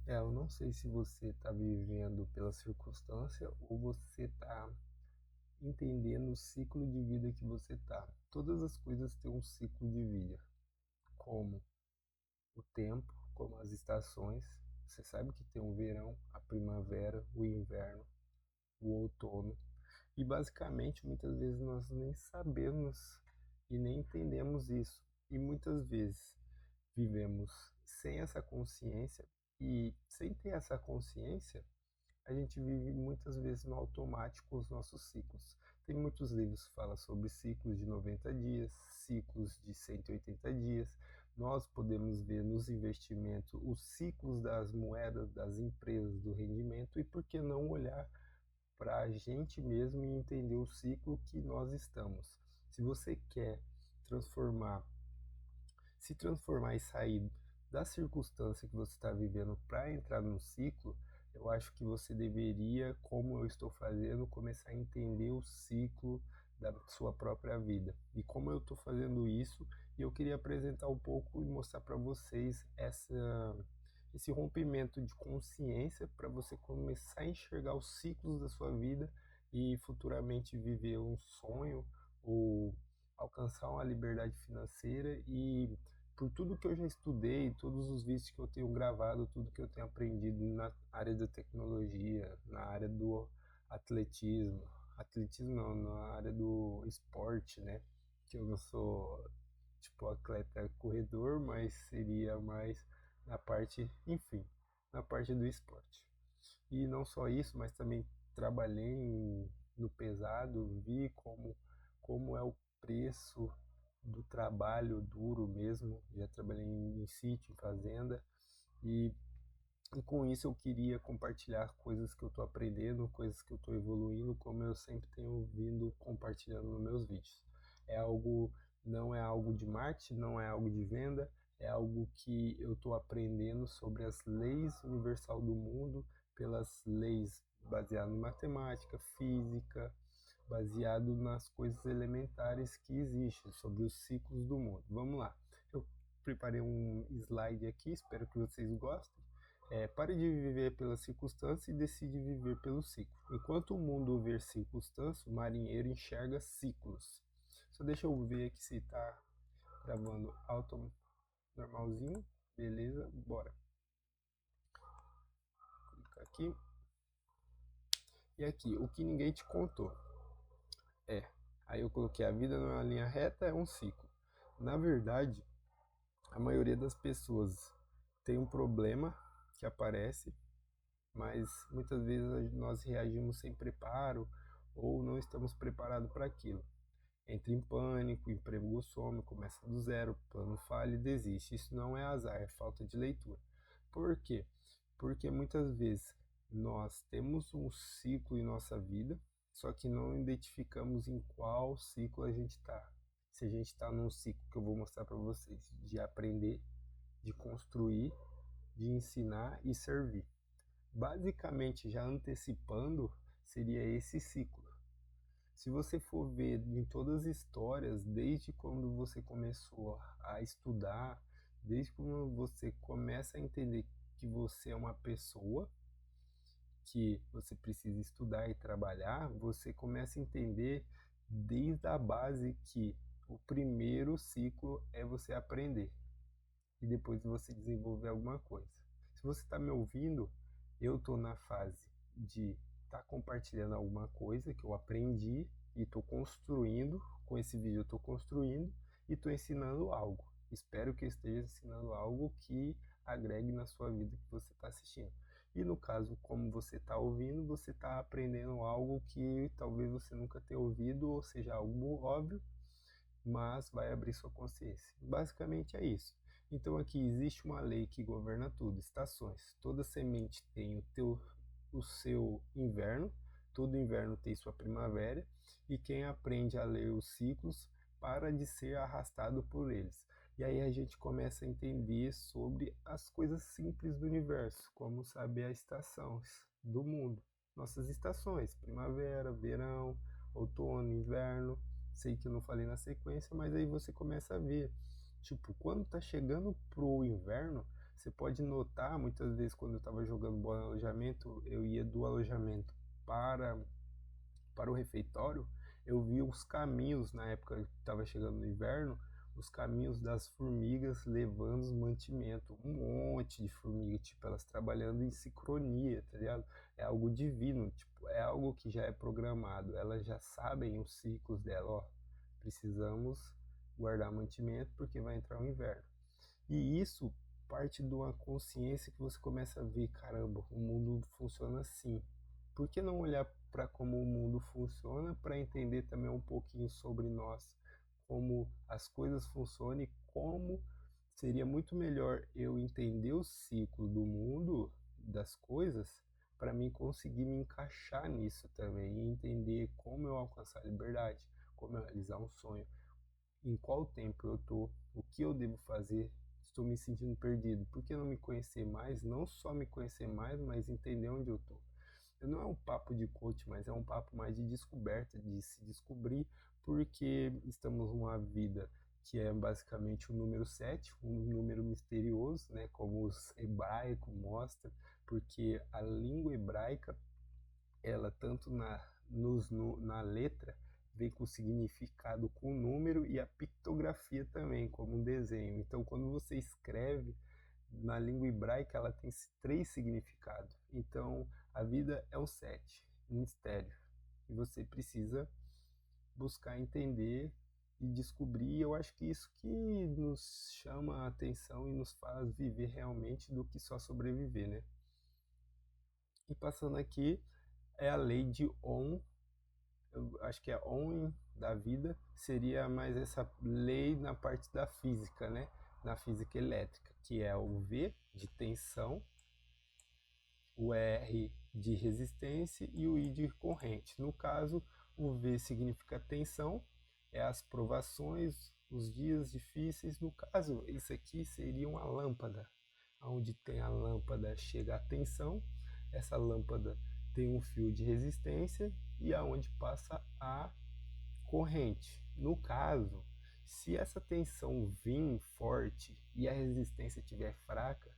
Eu não sei se você está vivendo pela circunstância ou você está entendendo o ciclo de vida que você está. Todas as coisas têm um ciclo de vida, como o tempo, como as estações. Você sabe que tem o verão, a primavera, o inverno, o outono. E basicamente, muitas vezes nós nem sabemos e nem entendemos isso. E muitas vezes vivemos sem essa consciência, e sem ter essa consciência, a gente vive muitas vezes no automático os nossos ciclos. Tem muitos livros que falam sobre ciclos de 90 dias, ciclos de 180 dias. Nós podemos ver nos investimentos os ciclos das moedas, das empresas, do rendimento, e por que não olhar para a gente mesmo e entender o ciclo que nós estamos. Se você quer transformar, se transformar e sair da circunstância que você está vivendo para entrar no ciclo, eu acho que você deveria, como eu estou fazendo, começar a entender o ciclo da sua própria vida. E como eu estou fazendo isso, eu queria apresentar um pouco e mostrar para vocês esse rompimento de consciência para você começar a enxergar os ciclos da sua vida e futuramente viver um sonho ou alcançar uma liberdade financeira. E por tudo que eu já estudei, todos os vídeos que eu tenho gravado, tudo que eu tenho aprendido na área da tecnologia, na área do atletismo, atletismo não, na área do esporte, né? Que eu não sou tipo atleta corredor, mas seria mais na parte, enfim, na parte do esporte. E não só isso, mas também trabalhei no pesado, vi como é o preço do trabalho duro mesmo. Já trabalhei em sítio, em fazenda, e, e com isso eu queria compartilhar coisas que eu estou aprendendo, coisas que eu estou evoluindo, como eu sempre tenho vindo compartilhando nos meus vídeos. É algo, não é algo de marketing, não é algo de venda, é algo que eu estou aprendendo sobre as leis universal do mundo, pelas leis baseadas em matemática, física, baseado nas coisas elementares que existem sobre os ciclos do mundo. Vamos lá. Eu preparei um slide aqui, espero que vocês gostem. Pare de viver pela circunstância e decide viver pelo ciclo. Enquanto o mundo vê circunstância, o marinheiro enxerga ciclos. Só deixa eu ver aqui se está gravando alto normalzinho. Beleza, bora. Clicar aqui. E aqui, o que ninguém te contou. É. Aí eu coloquei a vida não é uma linha reta, é um ciclo. Na verdade, a maioria das pessoas tem um problema que aparece, mas muitas vezes nós reagimos sem preparo ou não estamos preparados para aquilo. Entra em pânico, o emprego some, começa do zero, plano falha e desiste. Isso não é azar, é falta de leitura. Por quê? Porque muitas vezes nós temos um ciclo em nossa vida, só que não identificamos em qual ciclo a gente está. Se a gente está num ciclo que eu vou mostrar para vocês, de aprender, de construir, de ensinar e servir. Basicamente, já antecipando, seria esse ciclo. Se você for ver em todas as histórias, desde quando você começou a estudar, desde quando você começa a entender que você é uma pessoa, que você precisa estudar e trabalhar, você começa a entender desde a base que o primeiro ciclo é você aprender e depois você desenvolver alguma coisa. Se você está me ouvindo, eu estou na fase de estar compartilhando alguma coisa que eu aprendi e estou construindo. Com esse vídeo eu estou construindo e estou ensinando algo. Espero que eu esteja ensinando algo que agregue na sua vida que você está assistindo. E no caso, como você está ouvindo, você está aprendendo algo que talvez você nunca tenha ouvido, ou seja, algo óbvio, mas vai abrir sua consciência. Basicamente é isso. Então aqui existe uma lei que governa tudo, estações. Toda semente tem o seu inverno, todo inverno tem sua primavera, e quem aprende a ler os ciclos para de ser arrastado por eles. E aí a gente começa a entender sobre as coisas simples do universo, como saber as estações do mundo. Nossas estações, primavera, verão, outono, inverno. Sei que eu não falei na sequência, mas aí você começa a ver. Tipo, quando tá chegando pro inverno, Você pode notar, muitas vezes, quando eu estava jogando bola no alojamento, eu ia do alojamento para, para o refeitório, eu via os caminhos, na época que estava chegando no inverno, os caminhos das formigas levando os mantimento, um monte de formiga, tipo, elas trabalhando em sincronia, tá ligado? É algo divino, tipo, é algo que já é programado, elas já sabem os ciclos dela, ó, precisamos guardar mantimento porque vai entrar o inverno. E isso parte de uma consciência que você começa a ver, caramba, o mundo funciona assim. Por que não olhar para como o mundo funciona para entender também um pouquinho sobre nós, como as coisas funcionam e como seria muito melhor eu entender o ciclo do mundo, das coisas, para mim conseguir me encaixar nisso também e entender como eu alcançar a liberdade, como eu realizar um sonho, em qual tempo eu tô, o que eu devo fazer, estou me sentindo perdido. Por que não me conhecer mais? Não só me conhecer mais, mas entender onde eu tô. Não é um papo de coach, mas é um papo mais de descoberta, de se descobrir, porque estamos numa vida que é basicamente o número 7, um número misterioso, né, como os hebraicos mostram, porque a língua hebraica, ela tanto na letra, vem com significado com número e a pictografia também, como um desenho. Então, quando você escreve na língua hebraica, ela tem três significados. Então, a vida é um sete, um mistério. E você precisa buscar entender e descobrir. Eu acho que isso que nos chama a atenção e nos faz viver realmente do que só sobreviver, né? E passando aqui, é a lei de Ohm, eu acho que é Ohm da vida, seria mais essa lei na parte da física, né? Na física elétrica, que é o V de tensão, o R de resistência e o I de corrente. No caso, o V significa tensão, é as provações, os dias difíceis. No caso, isso aqui seria uma lâmpada. Onde tem a lâmpada chega a tensão, essa lâmpada tem um fio de resistência e aonde passa a corrente. No caso, se essa tensão vir forte e a resistência estiver fraca,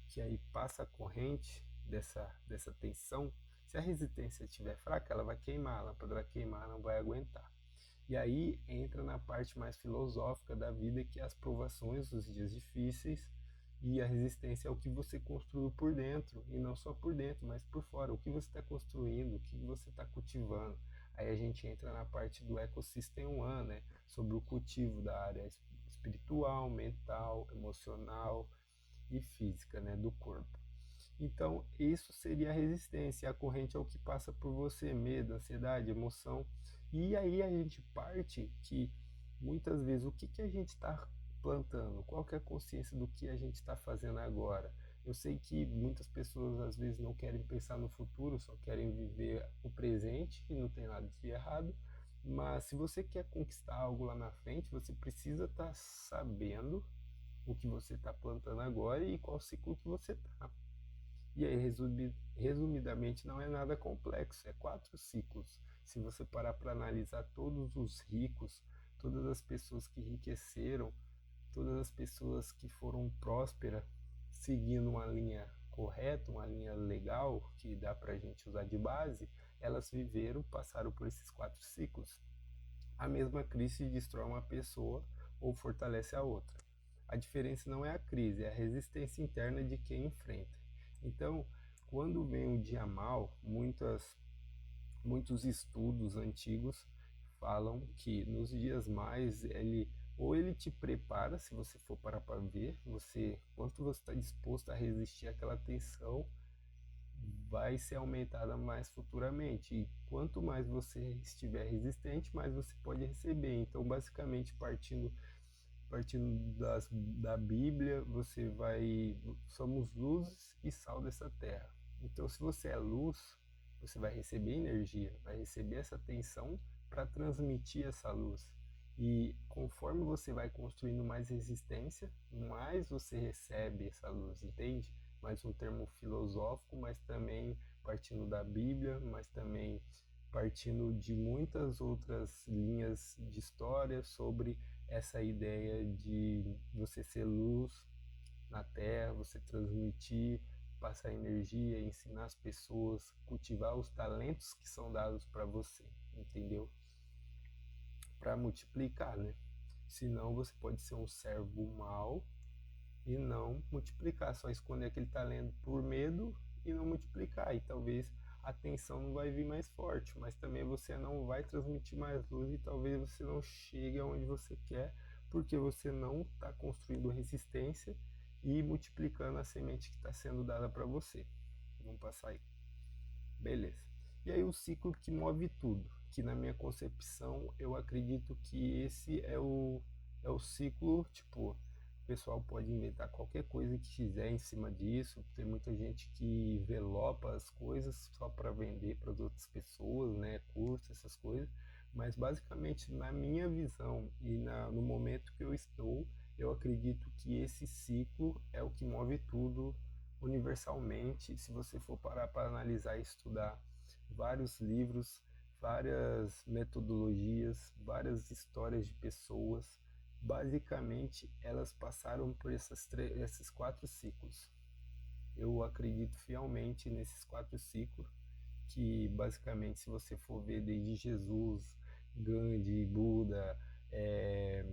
que aí passa a corrente dessa tensão, se a resistência estiver fraca, ela vai queimar, a lâmpada vai queimar, não vai aguentar. E aí entra na parte mais filosófica da vida, que é as provações, os dias difíceis, e a resistência é o que você construiu por dentro, e não só por dentro, mas por fora, o que você está construindo, o que você está cultivando. Aí a gente entra na parte do ecossistema One, né? Sobre o cultivo da área espiritual, mental, emocional e física, né? Do corpo. Então, isso seria a resistência. A corrente é o que passa por você, medo, ansiedade, emoção. E aí a gente parte que muitas vezes o que, que a gente está plantando? Qual que é a consciência do que a gente está fazendo agora? Eu sei que muitas pessoas às vezes não querem pensar no futuro, só querem viver o presente e não tem nada de errado. Mas se você quer conquistar algo lá na frente, você precisa estar sabendo o que você está plantando agora e qual ciclo que você está. E aí, resumidamente, não é nada complexo, é 4 ciclos. Se você parar para analisar todos os ricos, todas as pessoas que enriqueceram, todas as pessoas que foram prósperas, seguindo uma linha correta, uma linha legal, que dá para a gente usar de base, elas viveram, passaram por esses 4 ciclos. A mesma crise destrói uma pessoa ou fortalece a outra. A diferença não é a crise, é a resistência interna de quem enfrenta. Então, quando vem um dia mal, muitos estudos antigos falam que nos dias mais ele te prepara, se você for parar para ver, quanto você está disposto a resistir àquela tensão, vai ser aumentada mais futuramente. E quanto mais você estiver resistente, mais você pode receber. Então, basicamente, partindo da Bíblia, você vai. Somos luzes e sal dessa terra. Então, se você é luz, você vai receber energia, vai receber essa tensão para transmitir essa luz. E conforme você vai construindo mais resistência, mais você recebe essa luz, entende? Mais um termo filosófico, mas também partindo da Bíblia, mas também partindo de muitas outras linhas de história sobre essa ideia de você ser luz na Terra, você transmitir, passar energia, ensinar as pessoas, cultivar os talentos que são dados para você, entendeu? Para multiplicar, né? Senão você pode ser um servo mau e não multiplicar, só esconder aquele talento por medo e não multiplicar. E talvez a tensão não vai vir mais forte, mas também você não vai transmitir mais luz e talvez você não chegue aonde você quer, porque você não está construindo resistência e multiplicando a semente que está sendo dada para você. Vamos passar aí. Beleza. E aí o ciclo que move tudo, que na minha concepção eu acredito que esse é o ciclo, tipo, o pessoal pode inventar qualquer coisa que quiser em cima disso, tem muita gente que envelopa as coisas só para vender para as outras pessoas, né, curso, essas coisas, mas basicamente na minha visão e no momento que eu estou, eu acredito que esse ciclo é o que move tudo universalmente. Se você for parar para analisar e estudar vários livros, várias metodologias, várias histórias de pessoas, basicamente elas passaram por esses 4 ciclos. Eu acredito fielmente nesses 4 ciclos, que basicamente, se você for ver desde Jesus, Gandhi, Buda, é,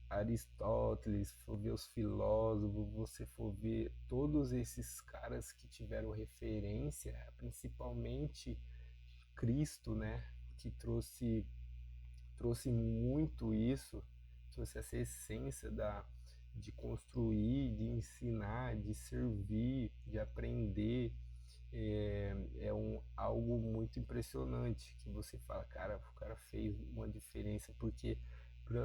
Aristóteles, for ver os filósofos, você for ver todos esses caras que tiveram referência, principalmente Cristo, né, que trouxe muito isso, trouxe essa essência de construir, de ensinar, de servir, de aprender. Algo muito impressionante que você fala, cara, o cara fez uma diferença, porque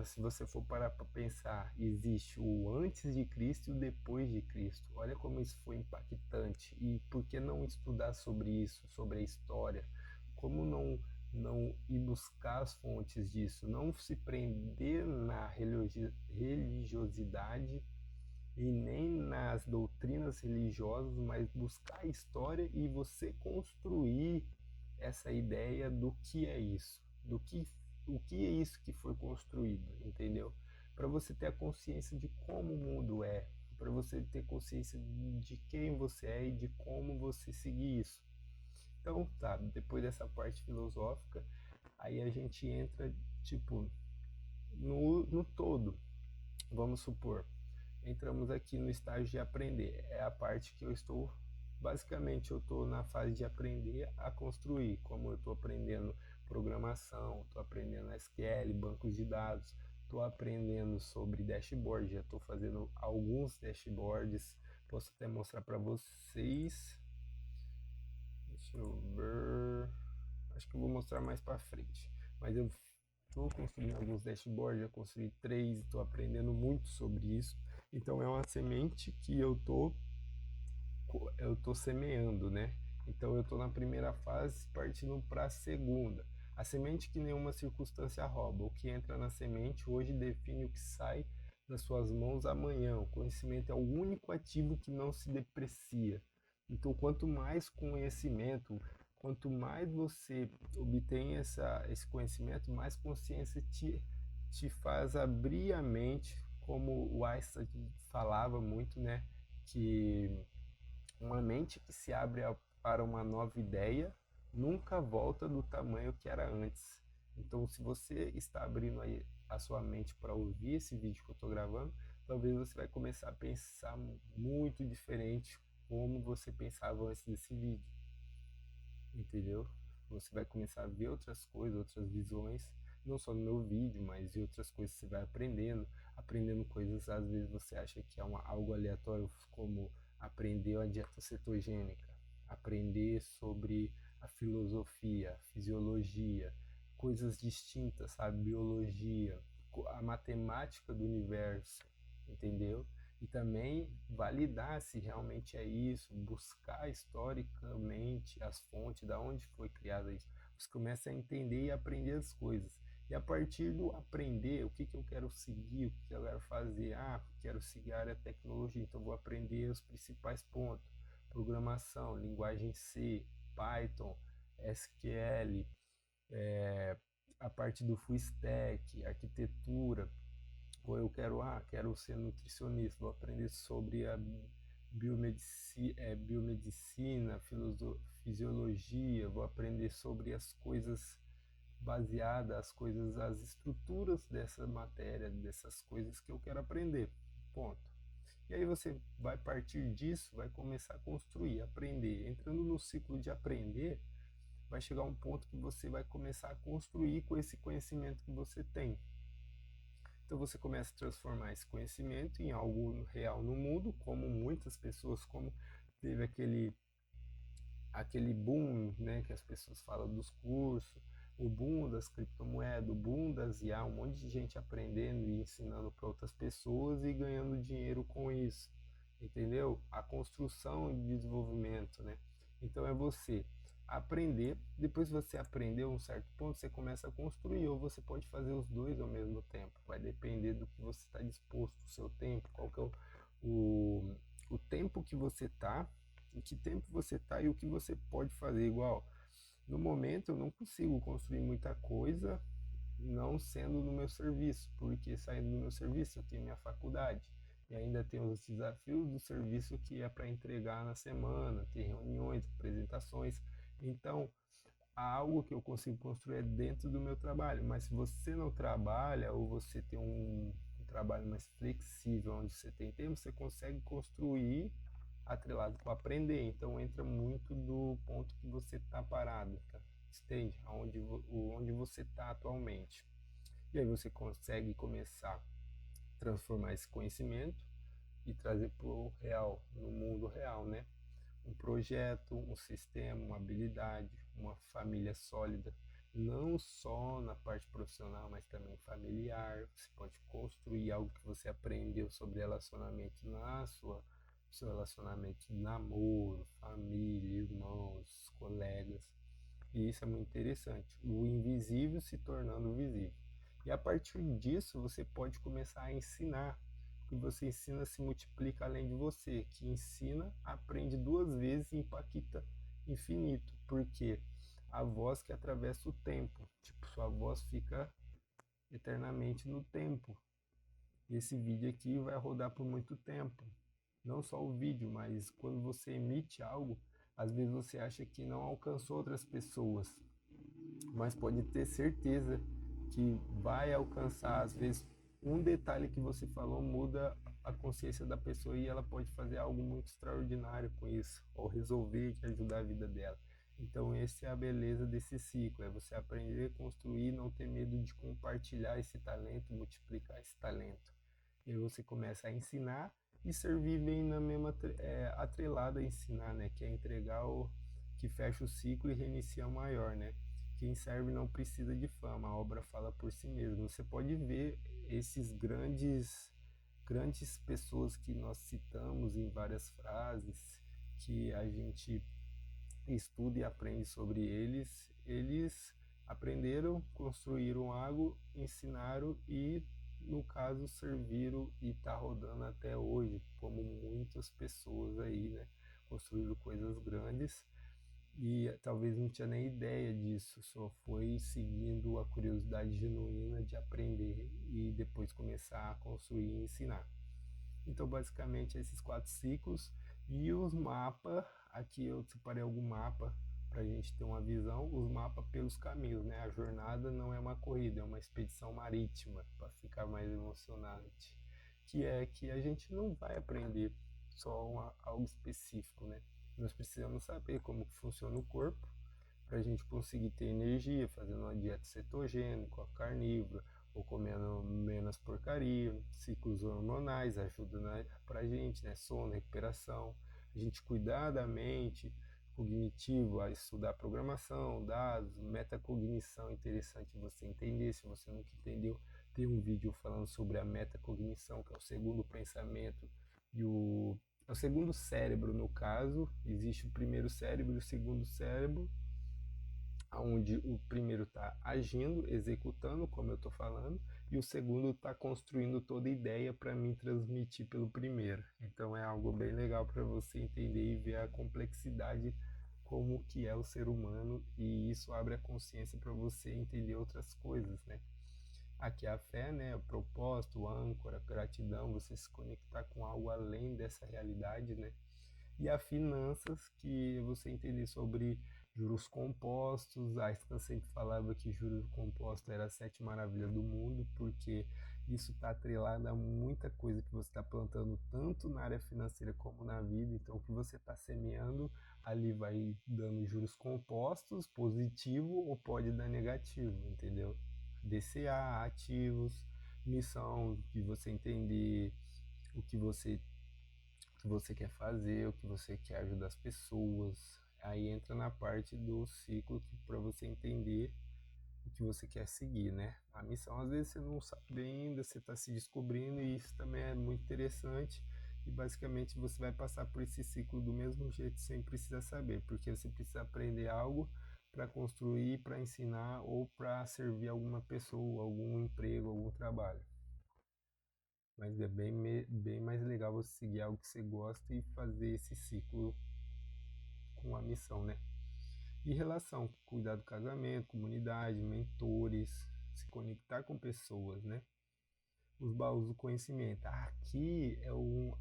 se você for parar para pensar, existe o antes de Cristo e o depois de Cristo. Olha como isso foi impactante. E por que não estudar sobre isso, sobre a história? Como não ir buscar as fontes disso? Não se prender na religiosidade e nem nas doutrinas religiosas, mas buscar a história e você construir essa ideia do que é isso, o que é isso que foi construído, entendeu? Para você ter a consciência de como o mundo é, para você ter consciência de quem você é e de como você seguir isso. Então, tá, depois dessa parte filosófica, aí a gente entra, tipo, no todo. Vamos supor, entramos aqui no estágio de aprender. É a parte que eu estou, basicamente, eu estou na fase de aprender a construir, como eu estou aprendendo programação, estou aprendendo SQL, bancos de dados, estou aprendendo sobre dashboard, já estou fazendo alguns dashboards, posso até mostrar para vocês. Deixa eu ver, acho que eu vou mostrar mais para frente, mas eu estou construindo alguns dashboards, já construí 3, estou aprendendo muito sobre isso. Então é uma semente que eu tô semeando, né? Então eu estou na primeira fase, partindo para a segunda. A semente que nenhuma circunstância rouba. O que entra na semente hoje define o que sai das suas mãos amanhã. O conhecimento é o único ativo que não se deprecia. Então, quanto mais conhecimento, quanto mais você obtém esse conhecimento, mais consciência te faz abrir a mente, como o Einstein falava muito, né? Que uma mente que se abre para uma nova ideia nunca volta do tamanho que era antes. Então, se você está abrindo aí a sua mente para ouvir esse vídeo que eu estou gravando, talvez você vai começar a pensar muito diferente como você pensava antes desse vídeo, entendeu? Você vai começar a ver outras coisas, outras visões, não só no meu vídeo, mas em outras coisas que você vai aprendendo coisas, às vezes você acha que é algo aleatório, como aprender a dieta cetogênica, aprender sobre a filosofia, a fisiologia, coisas distintas, sabe? Biologia, a matemática do universo, entendeu? E também validar se realmente é isso, buscar historicamente as fontes, da onde foi criado isso. Você começa a entender e aprender as coisas. E a partir do aprender, o que, que eu quero seguir, o que, que eu quero fazer? Ah, quero seguir a área de tecnologia, então vou aprender os principais pontos. Programação, linguagem C, Python, SQL, a parte do full stack, arquitetura, Ou eu quero ser nutricionista, vou aprender sobre a biomedicina, fisiologia, vou aprender sobre as coisas baseadas, as estruturas dessa matéria, dessas coisas que eu quero aprender. Ponto. E aí você vai partir disso, vai começar a construir, aprender. Entrando no ciclo de aprender, vai chegar um ponto que você vai começar a construir com esse conhecimento que você tem. Então você começa a transformar esse conhecimento em algo real no mundo, como muitas pessoas, como teve aquele boom, né, que as pessoas falam dos cursos, o boom das criptomoedas, o boom das IA, um monte de gente aprendendo e ensinando para outras pessoas e ganhando dinheiro com isso, entendeu? A construção e desenvolvimento, né? Então é você aprender, depois você aprendeu um certo ponto, você começa a construir, ou você pode fazer os dois ao mesmo tempo, vai depender do que você está disposto, o seu tempo, qual que é o tempo que você está, em que tempo você está e o que você pode fazer. Igual, no momento eu não consigo construir muita coisa não sendo no meu serviço, porque saindo do meu serviço eu tenho minha faculdade e ainda tenho os desafios do serviço que é para entregar na semana, tem reuniões, apresentações. Então, há algo que eu consigo construir dentro do meu trabalho, mas se você não trabalha ou você tem um trabalho mais flexível, onde você tem tempo, você consegue construir atrelado com aprender. Então entra muito do ponto que você está parado, tá? Entende? Onde você está atualmente. E aí você consegue começar a transformar esse conhecimento e trazer para o real, no mundo real, né? Um projeto, um sistema, uma habilidade, uma família sólida, não só na parte profissional, mas também familiar. Você pode construir algo que você aprendeu sobre relacionamento na sua seu relacionamento de namoro, família, irmãos, colegas. E isso é muito interessante. O invisível se tornando visível. E a partir disso você pode começar a ensinar. O que você ensina se multiplica além de você. Que ensina, aprende duas vezes e impacta infinito. Porque a voz que atravessa o tempo. Tipo, sua voz fica eternamente no tempo. Esse vídeo aqui vai rodar por muito tempo. Não só o vídeo, mas quando você emite algo, às vezes você acha que não alcançou outras pessoas, mas pode ter certeza que vai alcançar. Às vezes um detalhe que você falou muda a consciência da pessoa e ela pode fazer algo muito extraordinário com isso, ou resolver e ajudar a vida dela. Então essa é a beleza desse ciclo, é você aprender a construir, não ter medo de compartilhar esse talento, multiplicar esse talento. E aí você começa a ensinar e servir bem na mesma atrelada a ensinar, né? Que é entregar o que fecha o ciclo e reinicia o maior, né? Quem serve não precisa de fama, a obra fala por si mesma. Você pode ver esses grandes pessoas que nós citamos em várias frases, que a gente estuda e aprende sobre eles, eles aprenderam, construíram algo, ensinaram e, no caso, serviram e está rodando até hoje, como muitas pessoas aí, né? Construíram coisas grandes e talvez não tinha nem ideia disso, só foi seguindo a curiosidade genuína de aprender e depois começar a construir e ensinar. Então, basicamente, esses quatro ciclos e os mapas. Aqui eu separei algum mapa para a gente ter uma visão. Os mapas pelos caminhos, né? A jornada não é uma corrida, é uma expedição marítima, para ficar mais emocionante. Que é que a gente não vai aprender só algo específico, né? Nós precisamos saber como que funciona o corpo para a gente conseguir ter energia, fazendo uma dieta cetogênica, carnívora, ou comendo menos porcaria, ciclos hormonais ajudam para a gente, né? Sono, recuperação, a gente cuidar da mente, cognitivo, a estudar programação, dados, metacognição, interessante você entender, se você nunca entendeu, tem um vídeo falando sobre a metacognição, que é o segundo pensamento e é o segundo cérebro no caso, existe o primeiro cérebro e o segundo cérebro, onde o primeiro está agindo, executando, como eu estou falando, e o segundo está construindo toda a ideia para mim transmitir pelo primeiro. Então é algo bem legal para você entender e ver a complexidade como que é o ser humano, e isso abre a consciência para você entender outras coisas, né? Aqui é a fé, né? O propósito, o âncora, a gratidão, você se conectar com algo além dessa realidade, né? E a finanças, que você entender sobre juros compostos. A Einstein sempre falava que juros compostos era a sete maravilhas do mundo, porque isso está atrelado a muita coisa que você está plantando, tanto na área financeira como na vida. Então, o que você está semeando ali vai dando juros compostos, positivo ou pode dar negativo, entendeu? DCA, ativos, missão, de você entender o que você quer fazer, o que você quer ajudar as pessoas. Aí entra na parte do ciclo para você entender o que você quer seguir, né? A missão às vezes você não sabe bem ainda, você está se descobrindo e isso também é muito interessante. E basicamente você vai passar por esse ciclo do mesmo jeito sem precisar saber, porque você precisa aprender algo para construir, para ensinar ou para servir alguma pessoa, algum emprego, algum trabalho. Mas é bem mais legal você seguir algo que você gosta e fazer esse ciclo com a missão, né? E relação, cuidar do casamento, comunidade, mentores, se conectar com pessoas, né? Os baús do conhecimento. Aqui é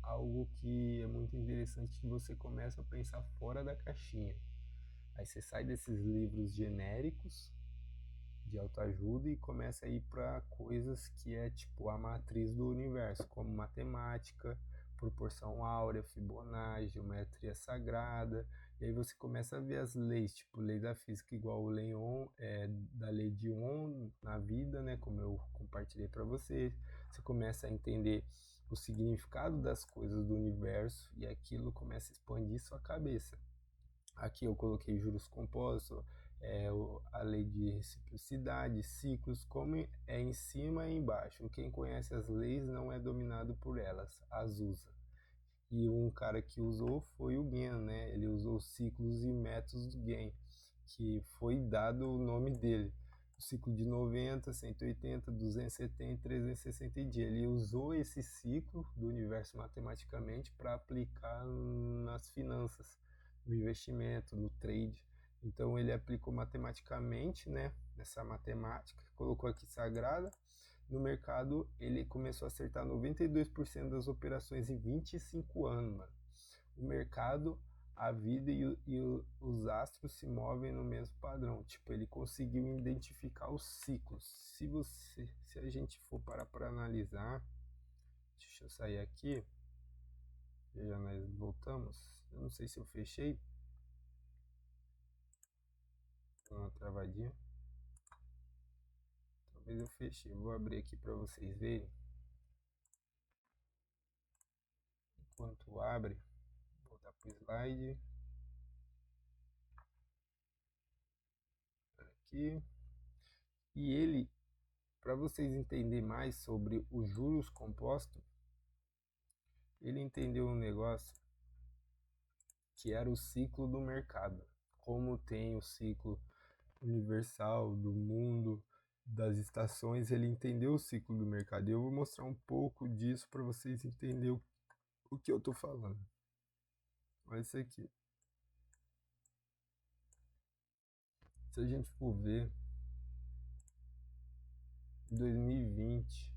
algo que é muito interessante, que você começa a pensar fora da caixinha. Aí você sai desses livros genéricos de autoajuda e começa a ir para coisas que é tipo a matriz do universo, como matemática, proporção áurea, Fibonacci, geometria sagrada. E aí você começa a ver as leis, tipo lei da física igual o Leon, da lei de Ohm na vida, né, como eu compartilhei para vocês. Você começa a entender o significado das coisas do universo e aquilo começa a expandir sua cabeça. Aqui eu coloquei juros compostos, a lei de reciprocidade, ciclos, como é em cima e embaixo. Quem conhece as leis não é dominado por elas, as usa. E um cara que usou foi o Gen, né? Ele usou ciclos e métodos do Gen, que foi dado o nome dele. O ciclo de 90, 180, 270, 360 dias. Ele usou esse ciclo do universo matematicamente para aplicar nas finanças, no investimento, no trade. Então ele aplicou matematicamente, né? Nessa matemática, colocou aqui sagrada. No mercado, ele começou a acertar 92% das operações em 25 anos, mano. O mercado, a vida os astros se movem no mesmo padrão. Tipo, ele conseguiu identificar os ciclos. Se a gente for parar para analisar, deixa eu sair aqui, já nós voltamos. Eu não sei se eu fechei, deu uma travadinha. Talvez eu fechei. Vou abrir aqui para vocês verem. Enquanto abre, vou voltar para o slide. Aqui. E ele, para vocês entenderem mais sobre os juros compostos, ele entendeu um negócio que era o ciclo do mercado. Como tem o ciclo universal do mundo, das estações, ele entendeu o ciclo do mercado. E eu vou mostrar um pouco disso para vocês entenderem o que eu estou falando. Olha isso aqui. Se a gente for ver, em 2020,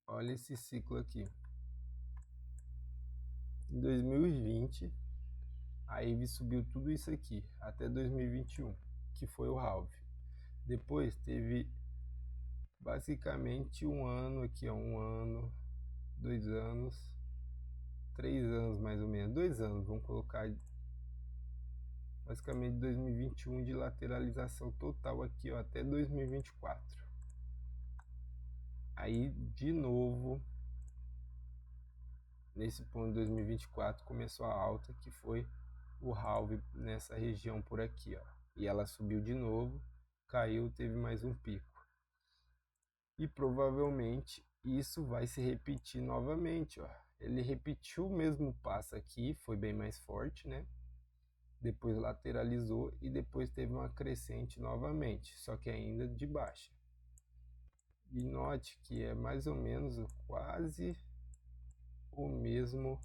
olha esse ciclo aqui. Em 2020, a IVE subiu tudo isso aqui, até 2021, que foi o halve. Depois teve basicamente um ano aqui, ó, um ano, 2 anos, 3 anos mais ou menos, 2 anos, vamos colocar basicamente 2021 de lateralização total aqui, ó, até 2024. Aí de novo, nesse ponto de 2024 começou a alta, que foi o halve nessa região por aqui, ó. E ela subiu de novo, caiu, teve mais um pico. E provavelmente isso vai se repetir novamente, ó. Ele repetiu o mesmo passo aqui, foi bem mais forte, né? Depois lateralizou e depois teve uma crescente novamente, só que ainda de baixa. E note que é mais ou menos quase o mesmo,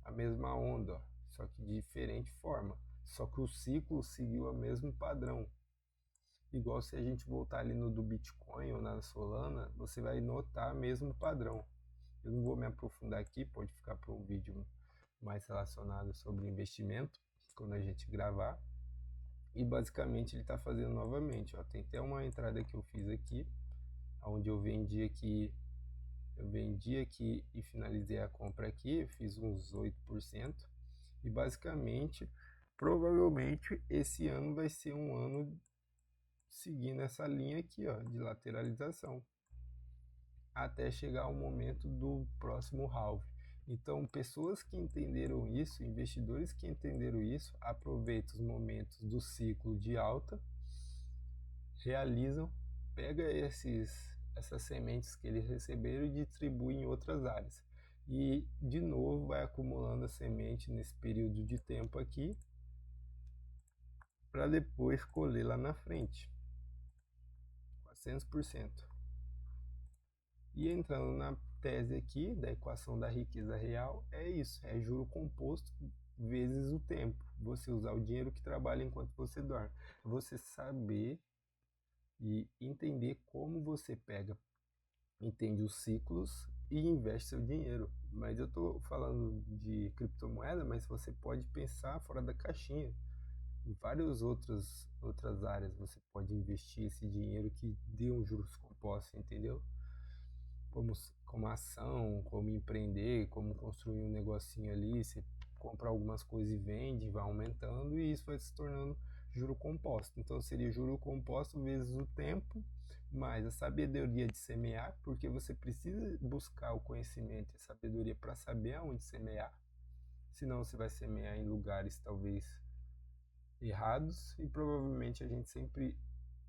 a mesma onda, ó, só que de diferente forma. Só que o ciclo seguiu o mesmo padrão. Igual se a gente voltar ali no do Bitcoin ou na Solana, você vai notar mesmo o padrão. Eu não vou me aprofundar aqui, pode ficar para um vídeo mais relacionado sobre investimento, quando a gente gravar. E basicamente ele está fazendo novamente, ó. Tem até uma entrada que eu fiz aqui, onde eu vendi aqui e finalizei a compra aqui, eu fiz uns 8%. E basicamente, provavelmente esse ano vai ser um ano seguindo essa linha aqui, ó, de lateralização, até chegar o momento do próximo halve. Então, pessoas que entenderam isso, investidores que entenderam isso, aproveitam os momentos do ciclo de alta, realizam, pega essas sementes que eles receberam e distribui em outras áreas. E de novo vai acumulando a semente nesse período de tempo aqui, para depois colher lá na frente, 400%. E entrando na tese aqui da equação da riqueza real, é isso, é juro composto vezes o tempo. Você usar o dinheiro que trabalha enquanto você dorme. Você saber e entender como você entende os ciclos e investe seu dinheiro. Mas eu estou falando de criptomoeda, mas você pode pensar fora da caixinha. Em várias outras áreas você pode investir esse dinheiro que dê um juros compostos, entendeu? como, como ação, como empreender, como construir um negocinho ali, você compra algumas coisas e vende, vai aumentando e isso vai se tornando juro composto. Então seria juro composto vezes o tempo, mais a sabedoria de semear, porque você precisa buscar o conhecimento e a sabedoria para saber aonde semear. Senão você vai semear em lugares talvez errados e provavelmente a gente sempre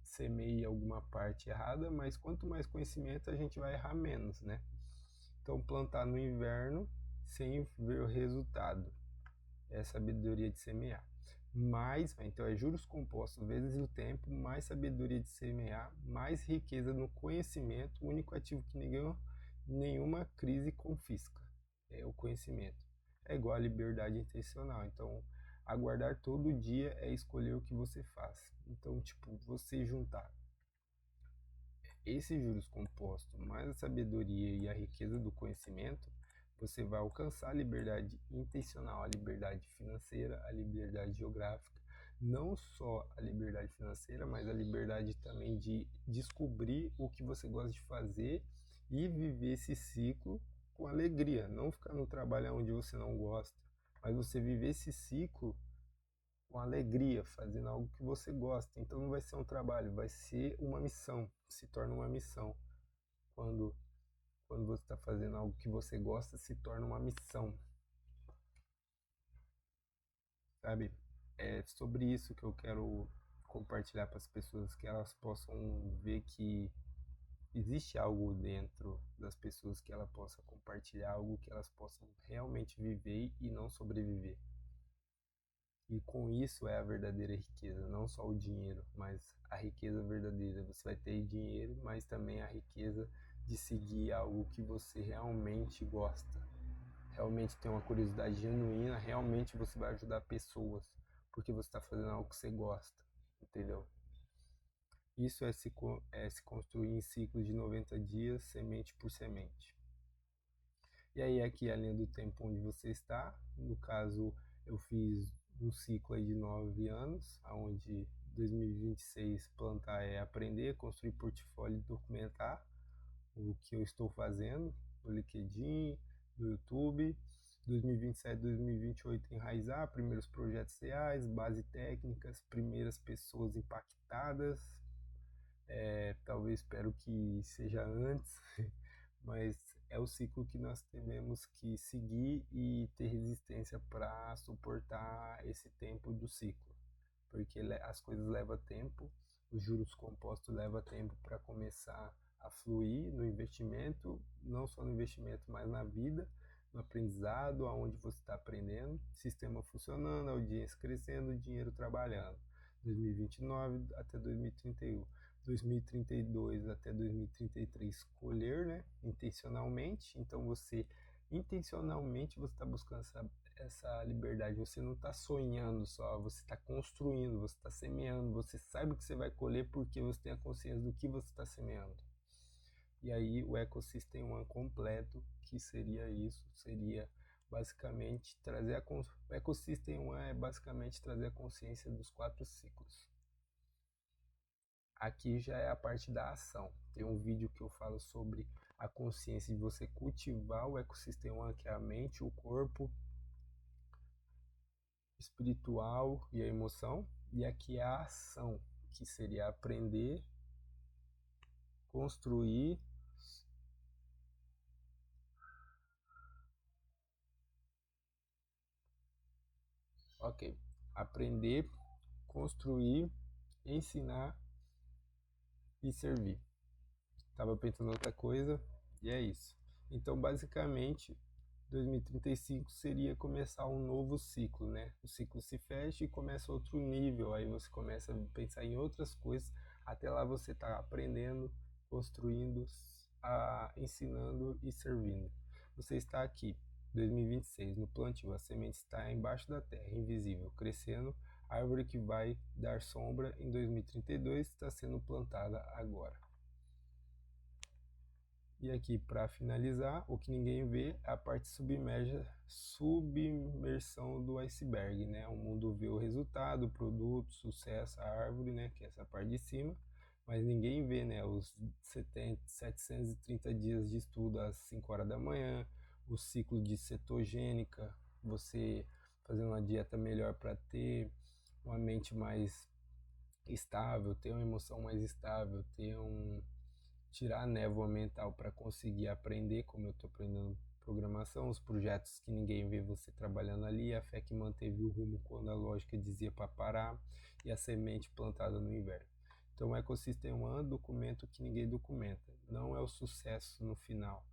semeia alguma parte errada, mas quanto mais conhecimento a gente vai errar menos, né? Então, plantar no inverno sem ver o resultado é sabedoria de semear. Mais, então é juros compostos vezes o tempo, mais sabedoria de semear, mais riqueza no conhecimento, o único ativo que nenhuma crise confisca, é o conhecimento. É igual a liberdade intencional. Então, aguardar todo dia é escolher o que você faz. Então, tipo, você juntar esses juros compostos, mais a sabedoria e a riqueza do conhecimento, você vai alcançar a liberdade intencional, a liberdade financeira, a liberdade geográfica, não só a liberdade financeira, mas a liberdade também de descobrir o que você gosta de fazer e viver esse ciclo com alegria, não ficar no trabalho onde você não gosta, mas você viver esse ciclo com alegria, fazendo algo que você gosta. Então não vai ser um trabalho, vai ser uma missão, se torna uma missão. Quando, quando você está fazendo algo que você gosta, se torna uma missão, sabe? É sobre isso que eu quero compartilhar para as pessoas, que elas possam ver que existe algo dentro das pessoas que ela possa compartilhar, algo que elas possam realmente viver e não sobreviver. E com isso é a verdadeira riqueza, não só o dinheiro, mas a riqueza verdadeira. Você vai ter dinheiro, mas também a riqueza de seguir algo que você realmente gosta. Realmente tem uma curiosidade genuína, realmente você vai ajudar pessoas, porque você está fazendo algo que você gosta, entendeu? Isso é se construir em ciclos de 90 dias, semente por semente. E aí aqui é a linha do tempo onde você está. No caso, eu fiz um ciclo aí de 9 anos, onde 2026 plantar é aprender, construir portfólio e documentar o que eu estou fazendo no LinkedIn, no YouTube. 2027, 2028 enraizar, primeiros projetos reais, base técnicas, primeiras pessoas impactadas. Talvez espero que seja antes, mas é o ciclo que nós temos que seguir e ter resistência para suportar esse tempo do ciclo, porque as coisas levam tempo, os juros compostos levam tempo para começar a fluir no investimento, não só no investimento, mas na vida, no aprendizado, aonde você está aprendendo, sistema funcionando, audiência crescendo, dinheiro trabalhando. 2029 até 2031. 2032 até 2033 colher, né, intencionalmente. Então você Intencionalmente você está buscando essa liberdade. Você não está sonhando só, você está construindo, você está semeando. Você sabe que você vai colher porque você tem a consciência do que você está semeando. E aí o ecossistema One completo, que seria isso, seria basicamente trazer o ecossistema One é basicamente trazer a consciência dos 4 ciclos. Aqui já é a parte da ação. Tem um vídeo que eu falo sobre a consciência de você cultivar o ecossistema, que é a mente, o corpo, espiritual e a emoção. E aqui é a ação, que seria aprender, construir. Ok. Aprender, construir, ensinar e servir. Estava pensando em outra coisa e é isso. Então, basicamente, 2035 seria começar um novo ciclo, né? O ciclo se fecha e começa outro nível, aí você começa a pensar em outras coisas, até lá você está aprendendo, construindo, ensinando e servindo. Você está aqui, 2026, no plantio, a semente está embaixo da terra, invisível, crescendo, árvore que vai dar sombra em 2032 está sendo plantada agora. E aqui, para finalizar, o que ninguém vê é a parte submersão do iceberg, né? O mundo vê o resultado, o produto, o sucesso, a árvore, né? Que é essa parte de cima, mas ninguém vê, né? Os 730 dias de estudo às 5 horas da manhã, o ciclo de cetogênica, você fazendo uma dieta melhor para ter uma mente mais estável, ter uma emoção mais estável, tirar a névoa mental para conseguir aprender, como eu estou aprendendo programação, os projetos que ninguém vê você trabalhando ali, a fé que manteve o rumo quando a lógica dizia para parar e a semente plantada no inverno. Então, o ecossistema é um documento que ninguém documenta. Não é o sucesso no final,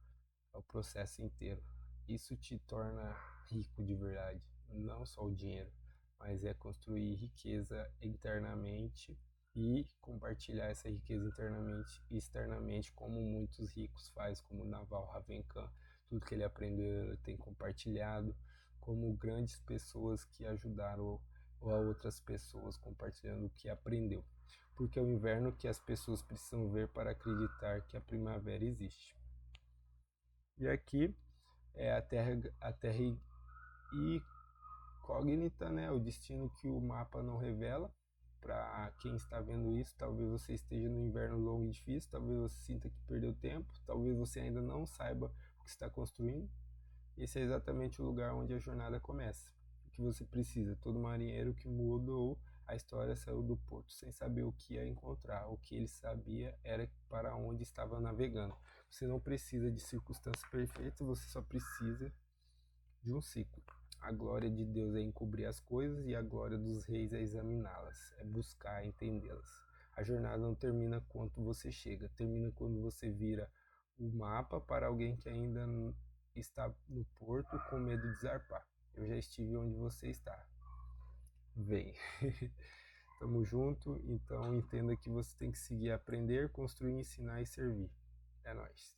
é o processo inteiro. Isso te torna rico de verdade, não só o dinheiro, mas é construir riqueza internamente e compartilhar essa riqueza internamente e externamente, como muitos ricos fazem, como Naval Ravikant, tudo que ele aprendeu ele tem compartilhado, como grandes pessoas que ajudaram a outras pessoas compartilhando o que aprendeu, porque é o inverno que as pessoas precisam ver para acreditar que a primavera existe. E aqui é a terra incógnita, né? O destino que o mapa não revela. Para quem está vendo isso, talvez você esteja no inverno longo e difícil, talvez você sinta que perdeu tempo, talvez você ainda não saiba o que está construindo. Esse é exatamente o lugar onde a jornada começa. O que você precisa? Todo marinheiro que mudou a história saiu do porto sem saber o que ia encontrar. O que ele sabia era para onde estava navegando. Você não precisa de circunstâncias perfeitas, você só precisa de um ciclo. A glória de Deus é encobrir as coisas e a glória dos reis é examiná-las, é buscar entendê-las. A jornada não termina quando você chega, termina quando você vira o mapa para alguém que ainda está no porto com medo de zarpar. Eu já estive onde você está. Vem. Tamo junto, então entenda que você tem que seguir, aprender, construir, ensinar e servir. É nóis.